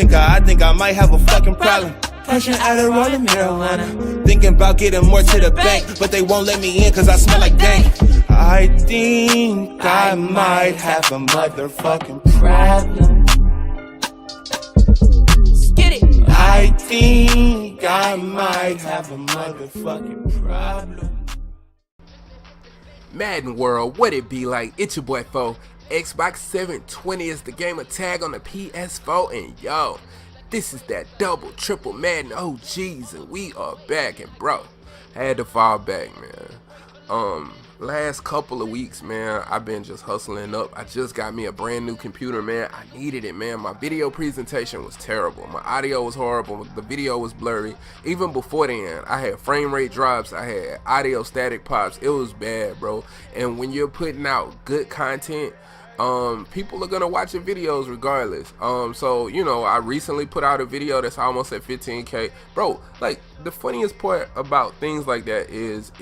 I think I might have a fucking problem. Punching out a rolling marijuana. Thinking about getting more to the bank, but they won't let me in cause I smell like dank. I think I might have a motherfucking problem. Get it. I think I might have a motherfucking problem. Madden World, what it be like? It's your boy Fo. Xbox 720 is the game of tag on the PS4, and yo, this is that double, triple Madden OGs, and we are back. And bro, I had to fall back, man. Last couple of weeks, man, I've been just hustling up. I just got me a brand new computer, man. I needed it, man. My video presentation was terrible. My audio was horrible. The video was blurry. Even before then, I had frame rate drops. I had audio static pops. It was bad, bro. And when you're putting out good content, people are gonna watch your videos regardless. So you know, I recently put out a video that's almost at 15K, bro. Like, the funniest part about things like that is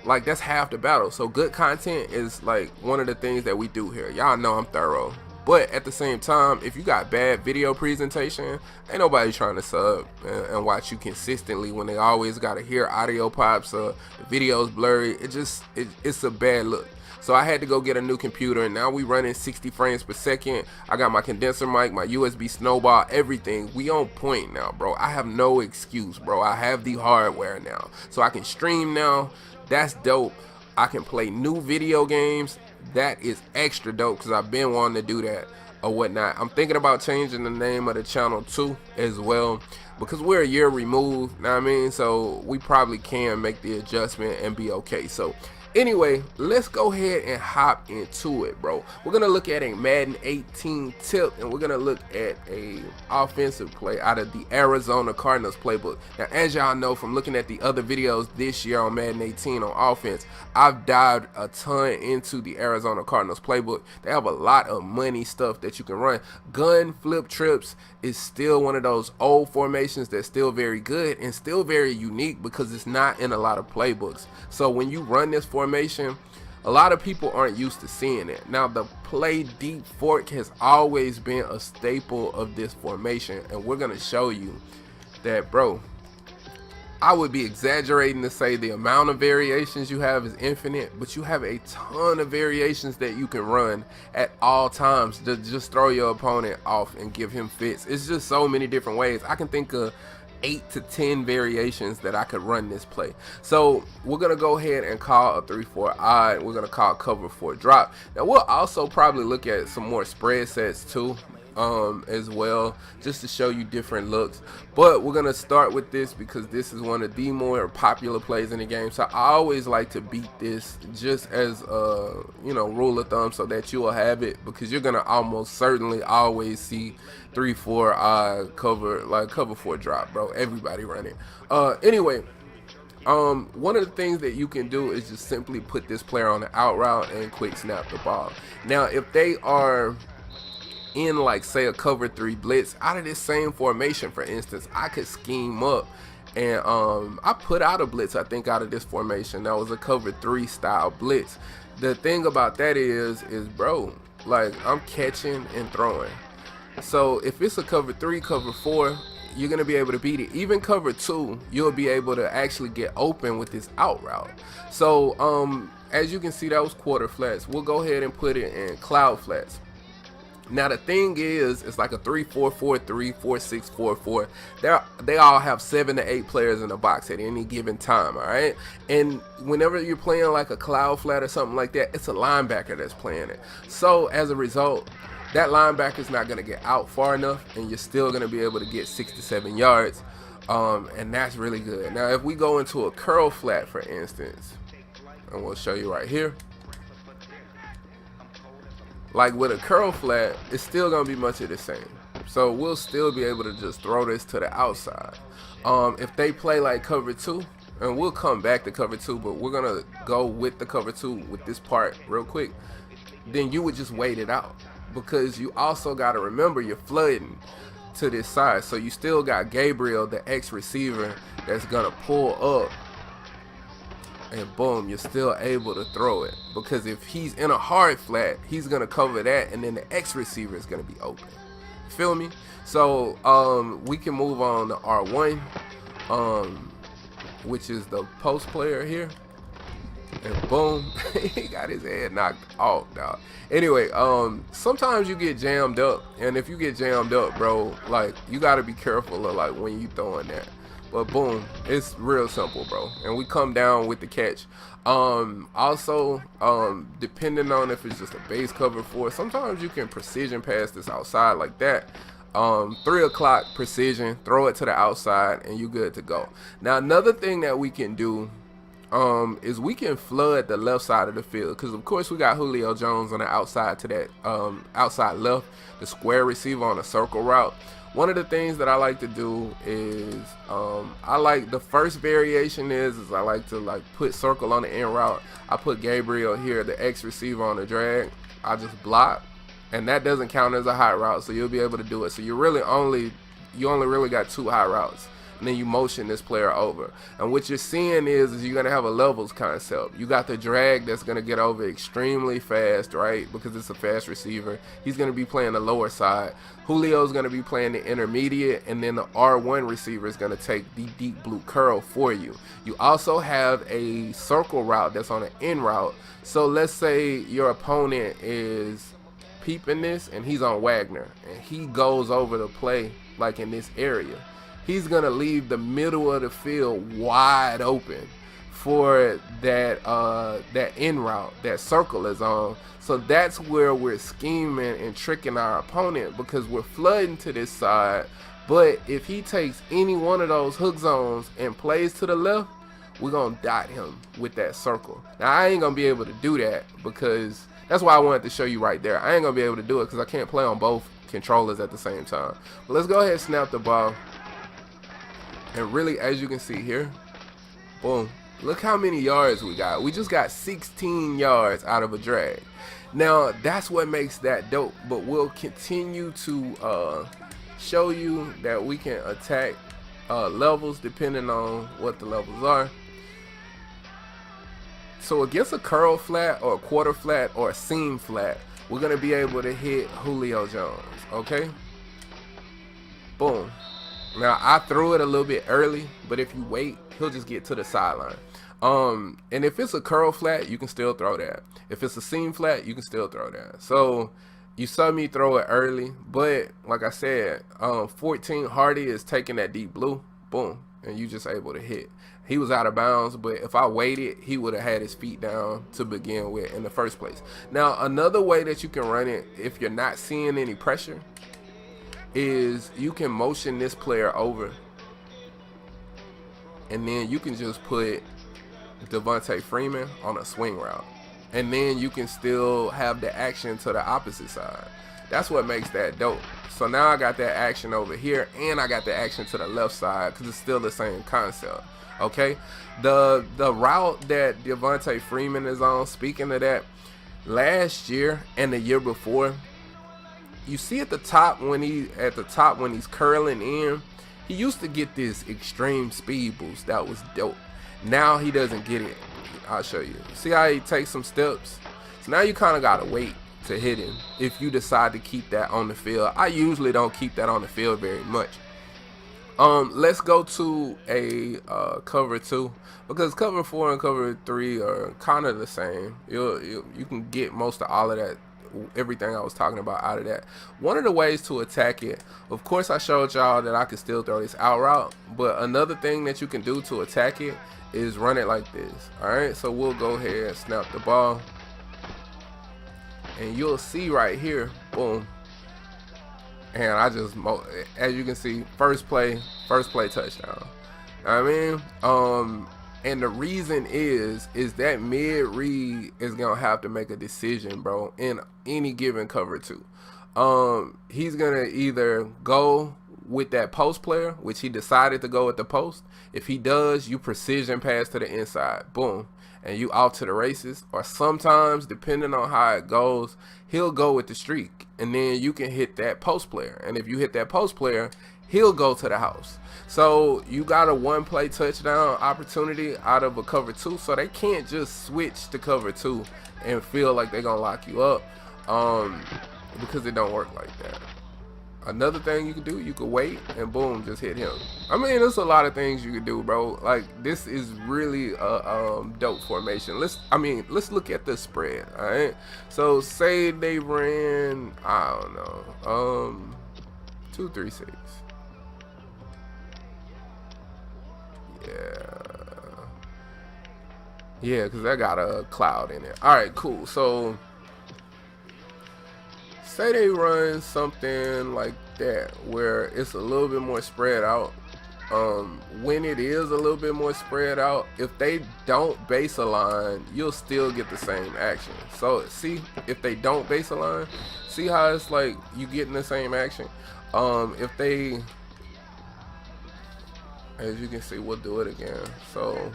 like, that's half the battle. So good content is like one of the things that we do here. Y'all know I'm thorough, but at the same time, if you got bad video presentation, ain't nobody trying to sub and watch you consistently when they always gotta hear audio pops, the video's blurry. It's a bad look. So I had to go get a new computer, and now we running 60 frames per second. I got my condenser mic, my USB snowball, everything. We on point now, bro. I have no excuse, bro. I have the hardware now, so I can stream now. That's dope. I can play new video games. That is extra dope because I've been wanting to do that or whatnot. I'm thinking about changing the name of the channel too as well, because we're a year removed, know what I mean? So we probably can make the adjustment and be okay. So anyway, let's go ahead and hop into it, bro. We're gonna look at a Madden 18 tip, and we're gonna look at a offensive play out of the Arizona Cardinals playbook. Now, as y'all know from looking at the other videos this year on Madden 18 on offense, I've dived a ton into the Arizona Cardinals playbook. They have a lot of money stuff that you can run. Gun flip trips is still one of those old formations that's still very good and still very unique because it's not in a lot of playbooks. So when you run this formation, a lot of people aren't used to seeing it. Now, the play deep fork has always been a staple of this formation, and we're gonna show you that, bro. I would be exaggerating to say the amount of variations you have is infinite, but you have a ton of variations that you can run at all times to just throw your opponent off and give him fits. It's just so many different ways. I can think of 8 to 10 variations that I could run this play. So we're gonna go ahead and call a 3-4 odd. We're gonna call cover 4 drop. Now we'll also probably look at some more spread sets too, as well, just to show you different looks. But we're gonna start with this because this is one of the more popular plays in the game. So I always like to beat this just as a, you know, rule of thumb, so that you will have it, because you're gonna almost certainly always see 3-4 odd cover, like cover 4 drop, bro. Everybody run it. Anyway, one of the things that you can do is just simply put this player on the out route and quick snap the ball. Now, if they are in, like, say, a cover 3 blitz out of this same formation, for instance, I could scheme up, and I put out a blitz, I think, out of this formation. That was a cover 3 style blitz. The thing about that is bro, like, I'm catching and throwing. So if it's a cover 3, cover 4, you're gonna be able to beat it. Even cover 2, you'll be able to actually get open with this out route. So as you can see, that was quarter flats. We'll go ahead and put it in cloud flats. Now the thing is, it's like a 3-4-4-3, 4-6-4-4. They all have 7 to 8 players in the box at any given time, all right? And whenever you're playing like a cloud flat or something like that, it's a linebacker that's playing it. So as a result, that linebacker's not gonna get out far enough, and you're still gonna be able to get 6 to 7 yards, and that's really good. Now if we go into a curl flat, for instance, and we'll show you right here. Like with a curl flat, it's still gonna be much of the same. So we'll still be able to just throw this to the outside. If they play like cover 2, and we'll come back to cover 2, but we're gonna go with the cover 2 with this part real quick, then you would just wait it out, because you also gotta remember you're flooding to this side. So you still got Gabriel, the X receiver, that's gonna pull up, and boom, you're still able to throw it, because if he's in a hard flat, he's gonna cover that, and then the X receiver is gonna be open. feel me? So we can move on to R1, which is the post player here. And boom, he got his head knocked off, dog. Anyway, sometimes you get jammed up, and if you get jammed up, bro, like, you gotta be careful of, like, when you throwing that. But boom, it's real simple, bro. And we come down with the catch. Also, depending on if it's just a base cover 4, sometimes you can precision pass this outside like that. 3 o'clock precision, throw it to the outside, and you good to go. Now, another thing that we can do is we can flood the left side of the field, because of course we got Julio Jones on the outside to that outside left, the square receiver on a circle route. One of the things that I like to do is I like, the first variation is I like to, like, put circle on the end route. I put Gabriel here, the X receiver, on the drag. I just block, and that doesn't count as a hot route, so you'll be able to do it. So you only really got 2 hot routes. And then you motion this player over, and what you're seeing is you're gonna have a levels concept. You got the drag that's gonna get over extremely fast, right? Because it's a fast receiver. He's gonna be playing the lower side. Julio's gonna be playing the intermediate, and then the R1 receiver is gonna take the deep blue curl for you. You also have a circle route that's on an end route. So let's say your opponent is peeping this and he's on Wagner, and he goes over the play like in this area. He's gonna leave the middle of the field wide open for that end route that circle is on. So that's where we're scheming and tricking our opponent, because we're flooding to this side. But if he takes any one of those hook zones and plays to the left, we're gonna dot him with that circle. Now, I ain't gonna be able to do that, because that's why I wanted to show you right there. I ain't gonna be able to do it because I can't play on both controllers at the same time. But let's go ahead and snap the ball. And really, as you can see here, boom, look how many yards we got. We just got 16 yards out of a drag. Now, that's what makes that dope, but we'll continue to show you that we can attack levels depending on what the levels are. So against a curl flat or a quarter flat or a seam flat, we're going to be able to hit Julio Jones, okay? Boom. Now, I threw it a little bit early, but if you wait, he'll just get to the sideline. And if it's a curl flat, you can still throw that. If it's a seam flat, you can still throw that. So you saw me throw it early, but like I said, 14 Hardy is taking that deep blue, boom, and you just able to hit. He was out of bounds, but if I waited, he would have had his feet down to begin with in the first place. Now, another way that you can run it, if you're not seeing any pressure, is you can motion this player over, and then you can just put Devontae Freeman on a swing route, and then you can still have the action to the opposite side. That's what makes that dope. So now I got that action over here, and I got the action to the left side, because it's still the same concept. Okay, the route that Devontae Freeman is on, speaking of that, last year and the year before, you see at the top when he's curling in, he used to get this extreme speed boost that was dope. Now he doesn't get it. I'll show you. See how he takes some steps? So now you kind of gotta wait to hit him if you decide to keep that on the field. I usually don't keep that on the field very much. Let's go to a cover 2, because cover 4 and cover 3 are kind of the same. You can get most of all of that, everything I was talking about out of that. One of the ways to attack it, of course, I showed y'all that I could still throw this out route, but another thing that you can do to attack it is run it like this. Alright, so we'll go ahead and snap the ball, and you'll see right here, boom, and I just, as you can see, first play touchdown. I mean, and the reason is that mid read is gonna have to make a decision, bro, in any given cover 2. He's gonna either go with that post player, which he decided to go with the post. If he does, you precision pass to the inside, boom, and you out to the races. Or sometimes, depending on how it goes, he'll go with the streak, and then you can hit that post player. And if you hit that post player, he'll go to the house. So you got a 1-play touchdown opportunity out of a cover 2. So they can't just switch to cover 2 and feel like they're gonna lock you up, because it don't work like that. Another thing you can do, you could wait and boom, just hit him. I mean, there's a lot of things you can do, bro. Like, this is really a dope formation. Let's look at the spread. All right. So say they ran, I don't know, 2-3-6. Yeah, because I got a cloud in it. All right, cool. So say they run something like that where it's a little bit more spread out. When it is a little bit more spread out, if they don't base align, you'll still get the same action. So see, if they don't base align, see how it's like you getting the same action. If they, as you can see, we'll do it again. So,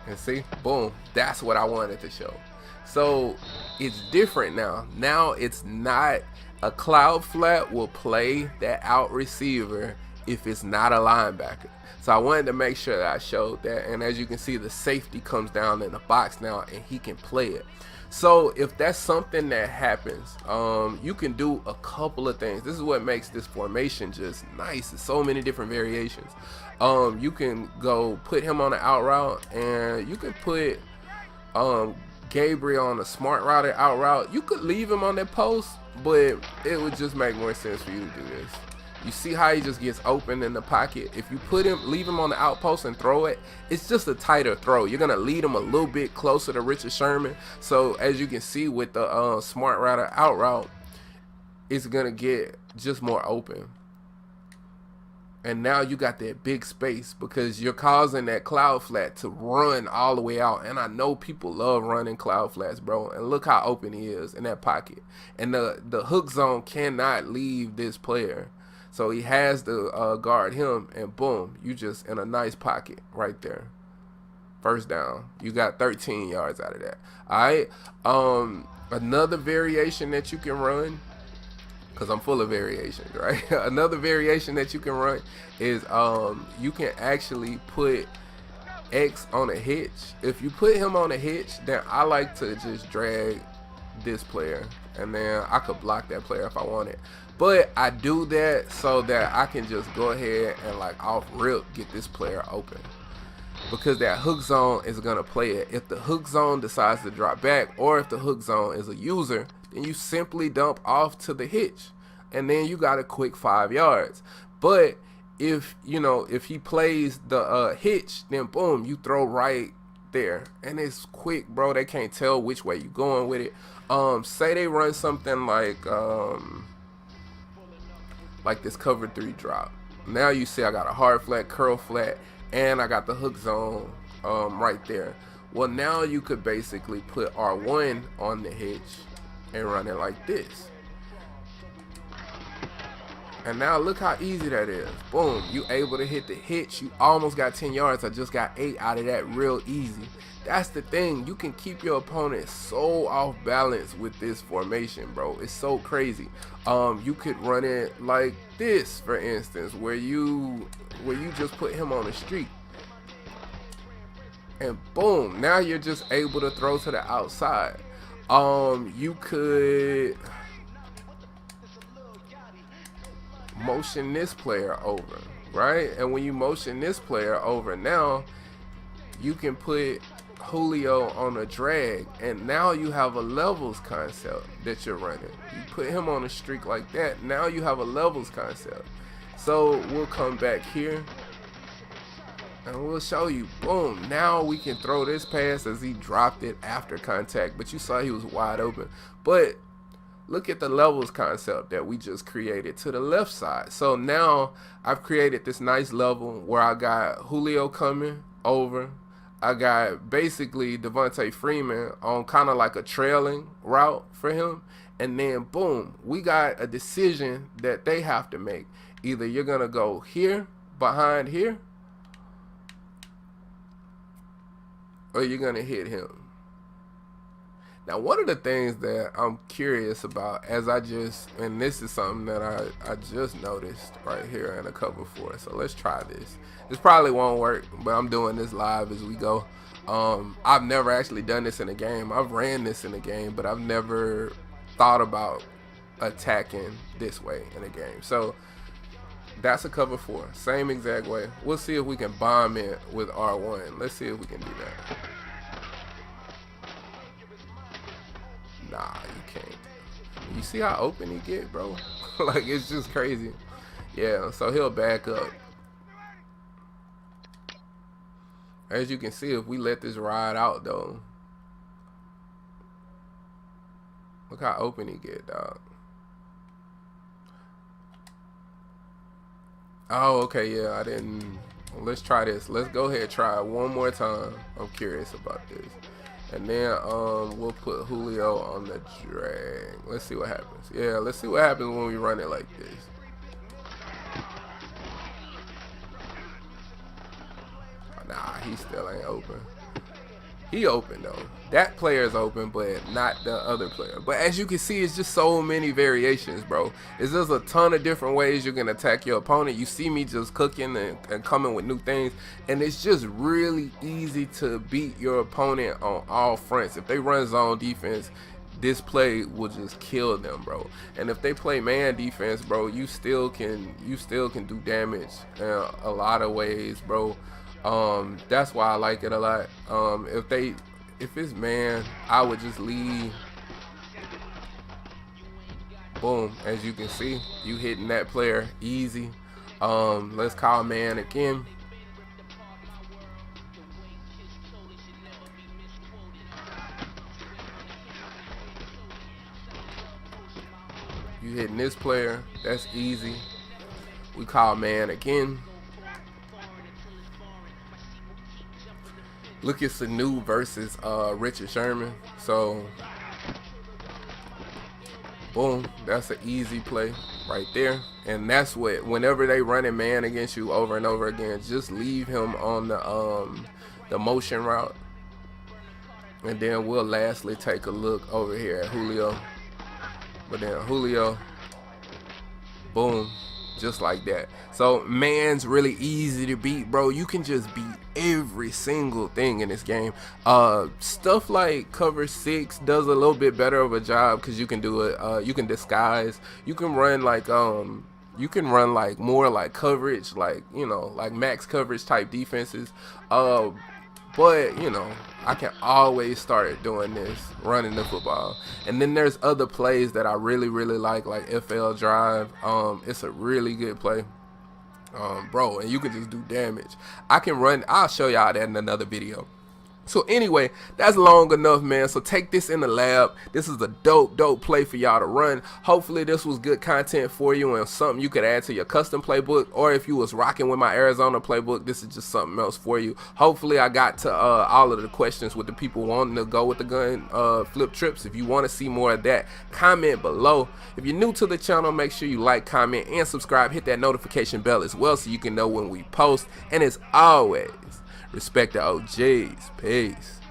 and see, boom, that's what I wanted to show. So it's different now. Now it's not a cloud flat will play that out receiver if it's not a linebacker. So I wanted to make sure that I showed that. And as you can see, the safety comes down in the box now and he can play it. So if that's something that happens, you can do a couple of things. This is what makes this formation just nice. There's so many different variations. You can go put him on the out route, and you can put Gabriel on a smart route out route. You could leave him on that post, but it would just make more sense for you to do this. You see how he just gets open in the pocket. If you leave him on the outpost and throw it, it's just a tighter throw. You're gonna lead him a little bit closer to Richard Sherman. So as you can see with the smart route out route, it's gonna get just more open. And now you got that big space because you're causing that cloud flat to run all the way out. And I know people love running cloud flats, bro. And look how open he is in that pocket. And the hook zone cannot leave this player. So he has to guard him, and boom, you just in a nice pocket right there. First down. You got 13 yards out of that. All right. Another variation that you can run, because I'm full of variations, right? Another variation that you can run is you can actually put X on a hitch. If you put him on a hitch, then I like to just drag this player, and then I could block that player if I wanted. But I do that so that I can just go ahead and like off rip get this player open, because that hook zone is gonna play it. If the hook zone decides to drop back, or if the hook zone is a user, then you simply dump off to the hitch, and then you got a quick 5 yards. But if he plays the hitch, then boom, you throw right there, and it's quick, bro. They can't tell which way you going with it. Say they run something like this cover 3 drop. Now you see I got a hard flat, curl flat, and I got the hook zone right there. Well, now you could basically put R1 on the hitch and run it like this. And now look how easy that is. Boom, you able to hit the hitch. You almost got 10 yards. I just got 8 out of that real easy. That's the thing. You can keep your opponent so off balance with this formation, bro. It's so crazy. You could run it like this, for instance, where you just put him on the street. And boom, now you're just able to throw to the outside. You could motion this player over, right? And when you motion this player over, now you can put Julio on a drag, and now you have a levels concept that you're running. You put him on a streak like that, now you have a levels concept. So we'll come back here and we'll show you, boom, now we can throw this pass as he dropped it after contact, but you saw he was wide open. But look at the levels concept that we just created to the left side. So now I've created this nice level where I got Julio coming over. I got basically Devontae Freeman on kind of like a trailing route for him. And then boom, we got a decision that they have to make. Either you're going to go here, behind here, or you're going to hit him. Now, one of the things that I'm curious about, and this is something that I just noticed right here in a cover 4. So let's try this. This probably won't work, but I'm doing this live as we go. I've never actually done this in a game. I've ran this in a game, but I've never thought about attacking this way in the game. So that's a cover 4, same exact way. We'll see if we can bomb it with R1. Let's see if we can do that. Nah, you can't. You see how open he get, bro? Like, it's just crazy. Yeah, so he'll back up. As you can see, if we let this ride out, though, look how open he get, dog. Oh, okay, yeah, I didn't. Let's try this. Let's go ahead and try it one more time. I'm curious about this. And then we'll put Julio on the drag. Let's see what happens. Yeah, let's see what happens when we run it like this. Nah, he still ain't open. He open though. That player is open, but not the other player. But as you can see, it's just so many variations, bro. It's just a ton of different ways you can attack your opponent. You see me just cooking and coming with new things, and it's just really easy to beat your opponent on all fronts. If they run zone defense, this play will just kill them, bro. And if they play man defense, bro, you still can do damage in a lot of ways, bro. That's why I like it a lot. If it's man, I would just leave. Boom, as you can see, you hitting that player easy. Let's call man again. You hitting this player, that's easy. We call man again. Look at Sanu versus Richard Sherman. So, boom, that's an easy play right there. And that's what, whenever they running man against you over and over again, just leave him on the motion route. And then we'll lastly take a look over here at Julio. But then Julio, boom, just like that. So man's really easy to beat, bro. You can just beat every single thing in this game. Stuff like cover 6 does a little bit better of a job because you can do it. You can disguise. You can run like more like coverage, like, you know, like max coverage type defenses. But, you know, I can always start doing this, running the football. And then there's other plays that I really, really like FL Drive. It's a really good play. Bro, and you can just do damage. I can run, I'll show y'all that in another video. So anyway, that's long enough, man. So take this in the lab. This is a dope play for y'all to run. Hopefully this was good content for you and something you could add to your custom playbook. Or if you was rocking with my Arizona playbook, this is just something else for you. Hopefully I got to all of the questions with the people wanting to go with the gun flip trips. If you want to see more of that, comment below. If you're new to the channel, make sure you like, comment, and subscribe. Hit that notification bell as well so you can know when we post. And as always, respect the OGs. Peace.